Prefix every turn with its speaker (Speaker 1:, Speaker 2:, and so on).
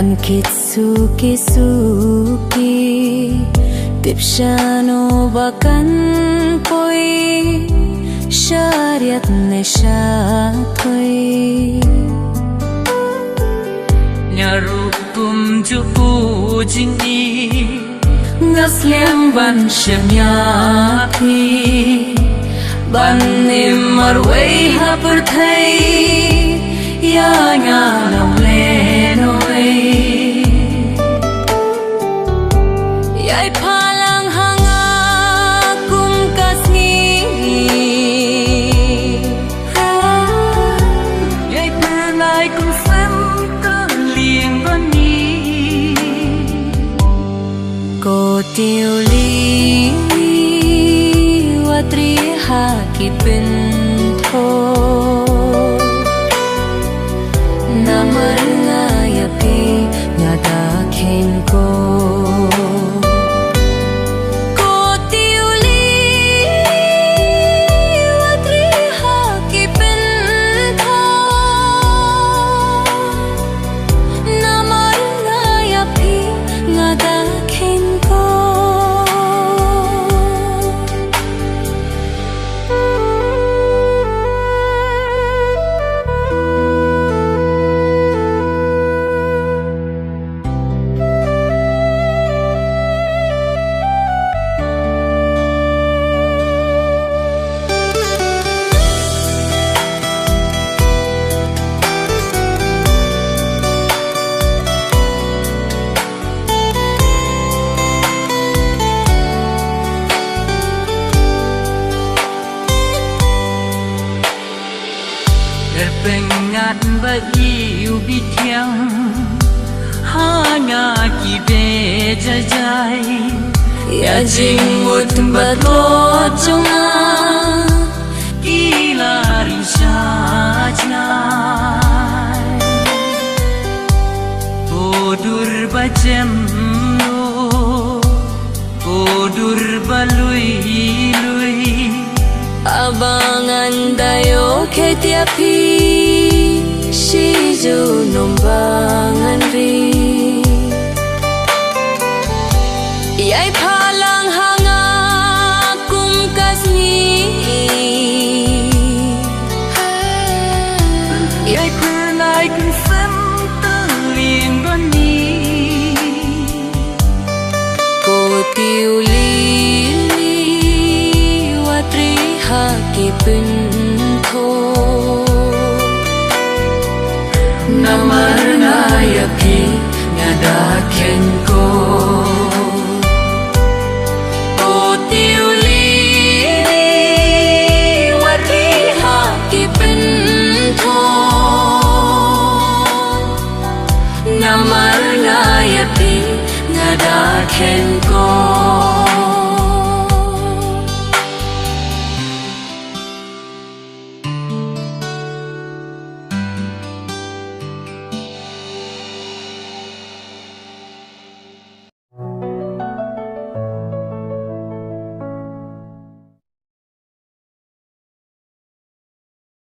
Speaker 1: An kitsuki Tipshano bakan poi Shariat ne shatoi
Speaker 2: Nyarukum jupu jini
Speaker 1: Ngaslem ban shamyaki Ban imarway haperthai Ya nga nam lenoi Yai palang hanga kum kasni
Speaker 2: Yai pernai kum sem ta lieng bani
Speaker 1: Ko tiuli watri haki pinto Namar ngayapi ngada kenko
Speaker 2: Pengat ba iu bitiang Hanya kibe jajai
Speaker 1: Ya jingmut batlo chunga
Speaker 2: Ilari sajnai Kodur bajem lo Kodur balui lui
Speaker 1: Abangan dayo ketiapi Shijo nombangan ri Yai palang hanga kum kasni
Speaker 2: Yai pernai kum sem ta lieng bani
Speaker 1: Ko tiuli watri haki pinto
Speaker 2: Namar ngayapi ngada kenko